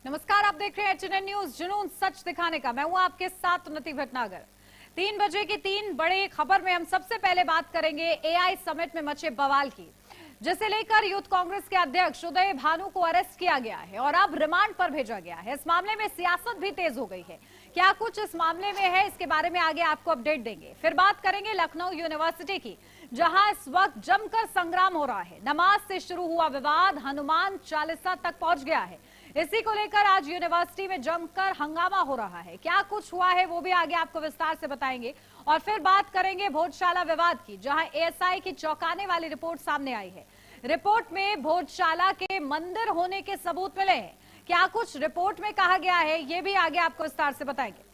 नमस्कार, आप देख रहे हैं एचएनएन न्यूज, जुनून सच दिखाने का। मैं हूं आपके साथ उन्नति भटनागर। 3 बजे की 3 बड़ी खबर में हम सबसे पहले बात करेंगे एआई समिट में मचे बवाल की, जिसे लेकर यूथ कांग्रेस के अध्यक्ष उदय भानु को अरेस्ट किया गया है और अब रिमांड पर भेजा गया है। इस मामले में सियासत भी तेज हो गई है। क्या कुछ इस मामले में है, इसके बारे में आगे आपको अपडेट देंगे। फिर बात करेंगे लखनऊ यूनिवर्सिटी की, जहां इस वक्त जमकर संग्राम हो रहा है। नमाज से शुरू हुआ विवाद हनुमान चालीसा तक पहुंच गया है। इसी को लेकर आज यूनिवर्सिटी में जमकर हंगामा हो रहा है। क्या कुछ हुआ है वो भी आगे आपको विस्तार से बताएंगे। और फिर बात करेंगे भोजशाला विवाद की, जहां एएसआई की चौंकाने वाली रिपोर्ट सामने आई है। रिपोर्ट में भोजशाला के मंदिर होने के सबूत मिले हैं। क्या कुछ रिपोर्ट में कहा गया है, ये भी आगे आपको विस्तार से बताएंगे।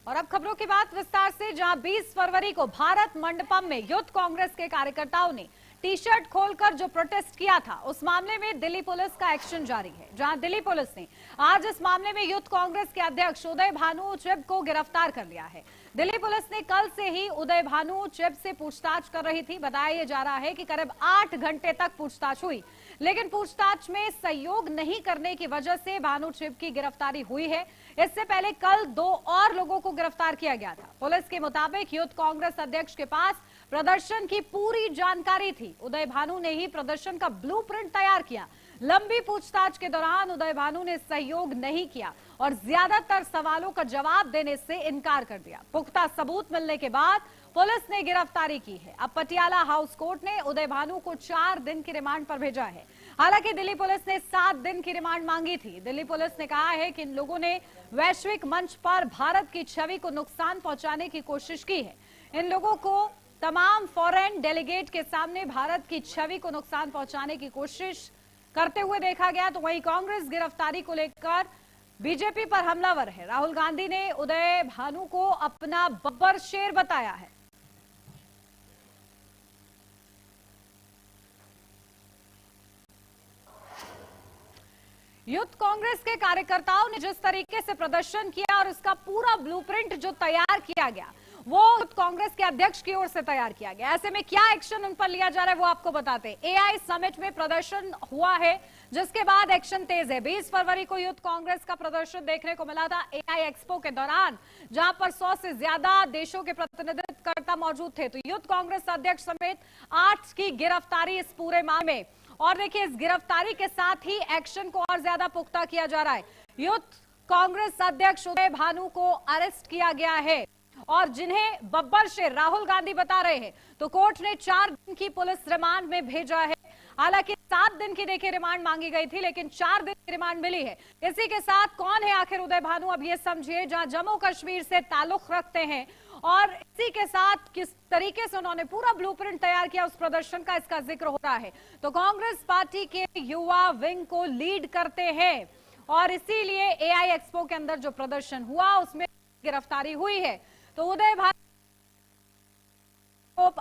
और अब खबरों की बात विस्तार से, जहां 20 फरवरी को भारत मंडपम में यूथ कांग्रेस के कार्यकर्ताओं ने टी शर्ट खोलकर जो प्रोटेस्ट किया था, उस मामले में दिल्ली पुलिस का एक्शन जारी है। जहां दिल्ली पुलिस ने आज इस मामले में यूथ कांग्रेस के अध्यक्ष उदय भानु चिब को गिरफ्तार कर लिया है। दिल्ली पुलिस ने कल से ही उदय भानु चिब से पूछताछ कर रही थी। बताया जा रहा है कि करीब 8 घंटे तक पूछताछ हुई, लेकिन पूछताछ में सहयोग नहीं करने की वजह से भानु चिब की गिरफ्तारी हुई है। इससे पहले कल 2 और लोगों को गिरफ्तार किया गया था। पुलिस के मुताबिक यूथ कांग्रेस अध्यक्ष के पास प्रदर्शन की पूरी जानकारी थी। उदय भानु ने ही प्रदर्शन का ब्लूप्रिंट तैयार किया। लंबी पूछताछ के दौरान उदय भानु ने सहयोग नहीं किया और ज्यादातर सवालों का जवाब देने से इनकार कर दिया। पुख्ता सबूत मिलने के बाद पुलिस ने गिरफ्तारी की है। अब पटियाला हाउस कोर्ट ने उदय भानु को 4 दिन की रिमांड पर भेजा है। हालांकि दिल्ली पुलिस ने 7 दिन की रिमांड मांगी थी। दिल्ली पुलिस ने कहा है कि इन लोगों ने वैश्विक मंच पर भारत की छवि को नुकसान पहुंचाने की कोशिश की है। इन लोगों को तमाम फॉरेन डेलीगेट के सामने भारत की छवि को नुकसान पहुंचाने की कोशिश करते हुए देखा गया। तो वहीं कांग्रेस गिरफ्तारी को लेकर बीजेपी पर हमलावर है। राहुल गांधी ने उदय भानु को अपना बब्बर शेर बताया है। यूथ कांग्रेस के कार्यकर्ताओं ने जिस तरीके से प्रदर्शन किया और उसका पूरा ब्लूप्रिंट जो तैयार किया गया, वो यूथ कांग्रेस के अध्यक्ष की ओर से तैयार किया गया। ऐसे में क्या एक्शन उन पर लिया जा रहा है वो आपको बताते हैं। एआई समिट में प्रदर्शन हुआ है, जिसके बाद एक्शन तेज है। 20 फरवरी को यूथ कांग्रेस का प्रदर्शन देखने को मिला था एआई एक्सपो के दौरान, जहां पर 100 से ज्यादा देशों के प्रतिनिधित्वकर्ता मौजूद थे। तो यूथ कांग्रेस अध्यक्ष समेत 8 की गिरफ्तारी इस पूरे मामले में। और देखिए, इस गिरफ्तारी के साथ ही एक्शन को और ज्यादा पुख्ता किया जा रहा है। यूथ कांग्रेस अध्यक्ष उदय भानु को अरेस्ट किया गया है और जिन्हें बब्बर शेर राहुल गांधी बता रहे हैं, तो कोर्ट ने 4 दिन की पुलिस रिमांड में भेजा है। हालांकि 7 दिन की देखिए रिमांड मांगी गई थी, लेकिन 4 दिन की रिमांड मिली है। इसी के साथ कौन है आखिर उदय भानु, अब ये समझिए। जहां जम्मू कश्मीर से ताल्लुक रखते हैं और इसी के साथ किस तरीके से उन्होंने पूरा ब्लूप्रिंट तैयार किया उस प्रदर्शन का, इसका जिक्र हो रहा है। तो कांग्रेस पार्टी के युवा विंग को लीड करते हैं और इसीलिए एआई एक्सपो के अंदर जो प्रदर्शन हुआ उसमें गिरफ्तारी हुई है। तो उदय भानु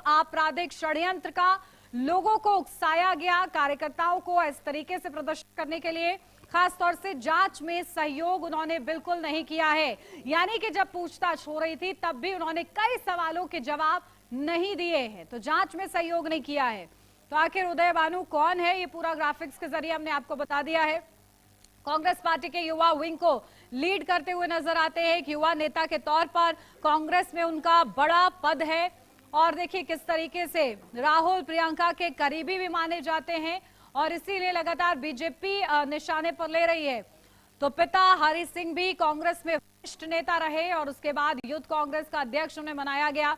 आपराधिक षड्यंत्र का लोगों को उकसाया गया, कार्यकर्ताओं को इस तरीके से प्रदर्शन करने के लिए, खासतौर से जांच में सहयोग उन्होंने बिल्कुल नहीं किया है। यानी कि जब पूछताछ हो रही थी तब भी उन्होंने कई सवालों के जवाब नहीं दिए हैं, तो जांच में सहयोग नहीं किया है। तो आखिर उदय भानु कौन है, ये पूरा ग्राफिक्स के जरिए हमने आपको बता दिया है। कांग्रेस पार्टी के युवा विंग को लीड करते हुए नजर आते हैं। एक युवा नेता के तौर पर कांग्रेस में उनका बड़ा पद है और देखिए किस तरीके से राहुल प्रियंका के करीबी भी माने जाते हैं और इसीलिए लगातार बीजेपी निशाने पर ले रही है। तो पिता हरि सिंह भी कांग्रेस में वरिष्ठ नेता रहे और उसके बाद यूथ कांग्रेस का अध्यक्ष उन्हें बनाया गया,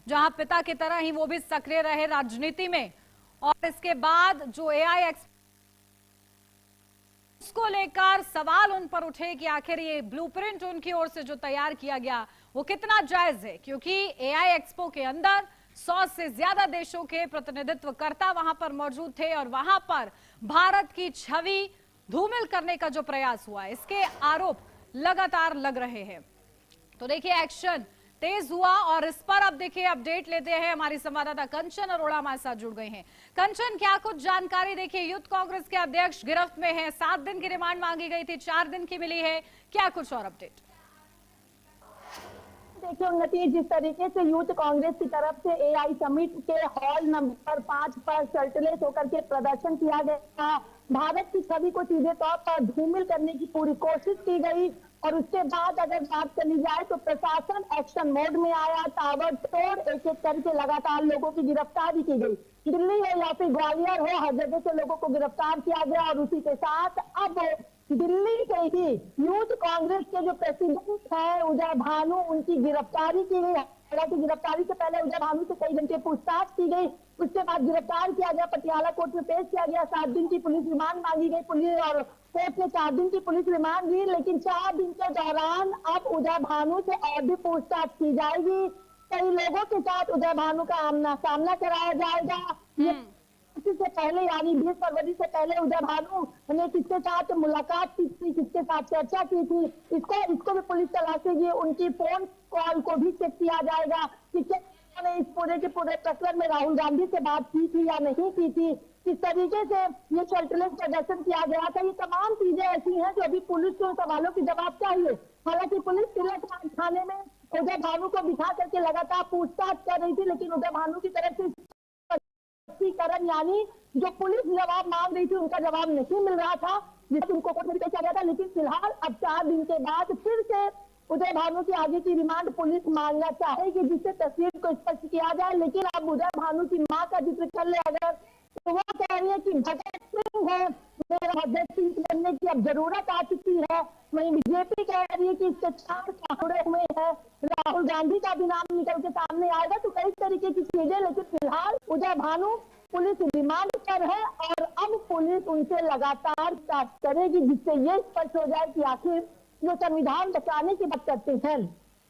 जहां पिता की तरह ही वो भी सक्रिय रहे राजनीति में। और इसके बाद जो एआई उसको लेकर सवाल उन पर उठे कि आखिर ये ब्लूप्रिंट उनकी ओर से जो तैयार किया गया वो कितना जायज है, क्योंकि एआई एक्सपो के अंदर 100 से ज्यादा देशों के प्रतिनिधित्वकर्ता वहां पर मौजूद थे और वहां पर भारत की छवि धूमिल करने का जो प्रयास हुआ, इसके आरोप लगातार लग रहे हैं। तो देखिए एक्शन तेज हुआ और इस पर अब देखिए अपडेट लेते हैं। हमारी संवाददाता कंचन अरोड़ा हमारे साथ जुड़ गए हैं। कंचन, क्या कुछ जानकारी? देखिए यूथ कांग्रेस के अध्यक्ष गिरफ्त में हैं, 7 दिन की रिमांड मांगी गई थी, 4 दिन की मिली है, क्या कुछ और अपडेट? देखिए उन्नति, जिस तरीके से यूथ कांग्रेस की तरफ से एआई समिट के हॉल नंबर 5 पर शर्टलेस होकर के प्रदर्शन किया गया, भारत की छवि को सीधे तौर पर धूमिल करने की पूरी कोशिश की गई। और उसके बाद अगर बात करी जाए तो प्रशासन एक्शन मोड में आया, ताबड़तोड़ एक एक करके लगातार लोगों की गिरफ्तारी की गई। दिल्ली हो या फिर ग्वालियर हो, हर जगह से लोगों को गिरफ्तार किया गया। और उसी के साथ अब दिल्ली के ही यूथ कांग्रेस के जो प्रेसिडेंट है उदय भानु, उनकी गिरफ्तारी की गई। हालांकि गिरफ्तारी से पहले उदय भानु से कई घंटे पूछताछ की गई, उसके बाद गिरफ्तार किया गया, पटियाला कोर्ट में पेश किया गया। 7 दिन की पुलिस रिमांड मांगी गई, पुलिस और कोर्ट ने 4 दिन की पुलिस रिमांड दी। लेकिन 4 दिन के दौरान अब उदय भानु से और भी पूछताछ की जाएगी। कई लोगों के साथ उदय भानु का आमना सामना कराया जाएगा। से पहले यानी 20 फरवरी से पहले उदय भानु ने किसके साथ मुलाकात की थी, किसके साथ चर्चा की थी, इसको भी पुलिस तलाशेगी। उनकी फोन कॉल को भी चेक किया जाएगा कि क्या इस पूरे के पूरे प्रकरण में राहुल गांधी से बात की थी या नहीं की थी, किस तरीके से ये शर्टलेस प्रदर्शन किया गया था। ये तमाम चीजें ऐसी हैं जो अभी पुलिस को सवालों के जवाब चाहिए। हालांकि पुलिस तिलक थाने में उदय भानु को बिठा करके लगातार पूछताछ कर रही थी, लेकिन उदय भानु की तरफ से स्पष्टीकरण यानी जो पुलिस जवाब मांग रही थी उनका जवाब नहीं मिल रहा था, जिससे उनको कोर्ट में पेश किया गया था। लेकिन फिलहाल अब 4 दिन के बाद फिर से उदय भानु की आगे की रिमांड पुलिस मांगना चाहेगी, जिससे तस्वीर को स्पष्ट किया जाए। लेकिन अब उदय भानु की मां का जिक्र कर ले अगर, तो वो कह रही है कि भगत सिंह है, मेरा भगत सिंह बनने की अब जरूरत आ चुकी है। वहीं बीजेपी कह रही है कि इसके 4 कांकड़े हुए हैं, राहुल गांधी का भी नाम निकल के सामने आएगा। तो कई तरीके की चीजें, लेकिन फिलहाल उदय भानु पुलिस रिमांड पर है और अब पुलिस उनसे लगातार जांच करेगी, जिससे ये स्पष्ट हो जाए कि आखिर जो संविधान बचाने की बात करते हैं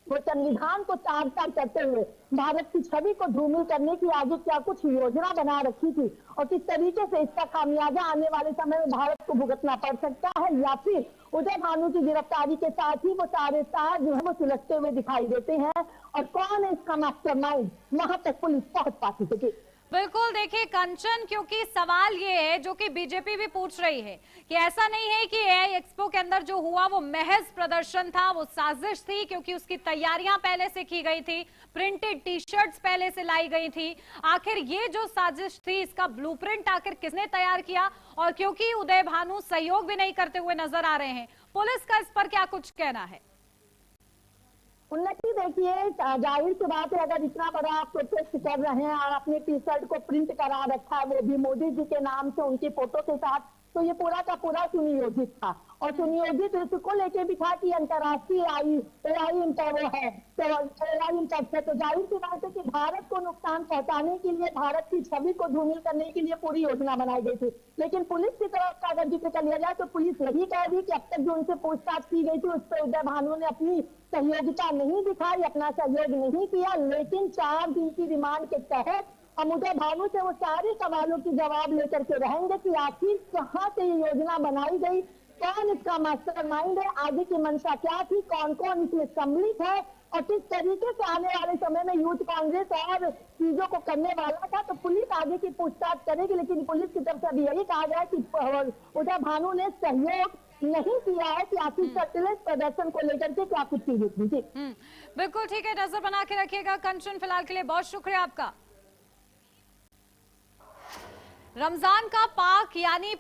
वो संविधान को तार तार करते हुए भारत की छवि को धूमिल करने की आगे क्या कुछ योजना बना रखी थी और किस तरीके से इसका खामियाजा आने वाले समय में भारत को भुगतना पड़ सकता है, या फिर उदय भानु की गिरफ्तारी के साथ ही वो सारे तार जो है वो सुलझते हुए दिखाई देते हैं और कौन है इसका मास्टरमाइंड, वहां तक पुलिस पहुंच पाती थी। बिल्कुल, देखिए कंचन, क्योंकि सवाल ये है जो कि बीजेपी भी पूछ रही है कि ऐसा नहीं है कि एआई एक्सपो के अंदर जो हुआ वो महज प्रदर्शन था, वो साजिश थी, क्योंकि उसकी तैयारियां पहले से की गई थी, प्रिंटेड टी शर्ट्स पहले से लाई गई थी। आखिर ये जो साजिश थी इसका ब्लूप्रिंट आखिर किसने तैयार किया? और क्योंकि उदय भानु सहयोग भी नहीं करते हुए नजर आ रहे हैं, पुलिस का इस पर क्या कुछ कहना है? उन्नति, देखिए जाहिर सी बात है, अगर इतना बड़ा आप प्रोटेस्ट कर रहे हैं और अपने टी शर्ट को प्रिंट करा रखा है वो भी मोदी जी के नाम से उनकी फोटो के साथ, तो ये पूरा का पूरा सुनियोजित था। और सुनियोजित इसको लेके भी था कि अंतर्राष्ट्रीय एआई इंटरव्यू है, तो एआई इंटरव्यू, तो जाहिर सी बात है कि भारत को नुकसान पहुंचाने के लिए, भारत की छवि को धूमिल करने के लिए पूरी योजना बनाई गई थी। लेकिन पुलिस की तरफ का अगर जिक्र कर लिया जाए तो पुलिस यही कह रही कि अब तक जो उनसे पूछताछ की गई थी उस पर उदय भानु ने अपनी सहयोगिता नहीं दिखाई, अपना सहयोग नहीं किया। लेकिन 4 दिन की रिमांड के तहत हम उदय भानु से वो सारे सवालों की जवाब लेकर के रहेंगे कि आखिर कहाँ से ये योजना बनाई गई, कौन इसका मास्टरमाइंड है, आगे की मंशा क्या थी, कौन कौन इसमें सम्मिलित है और किस तरीके से आने वाले समय में यूथ कांग्रेस और चीजों को करने वाला था। तो पुलिस आगे की पूछताछ करेगी, लेकिन पुलिस की तरफ से अभी यही कहा गया कि उदय भानु ने सहयोग नहीं किया है कि आखिर शर्टलेस प्रदर्शन को लेकर के क्या कुछ चीजें थी। बिल्कुल ठीक है, नजर बना के रखिएगा कंचन। फिलहाल के लिए बहुत शुक्रिया आपका। रमजान का पाक यानी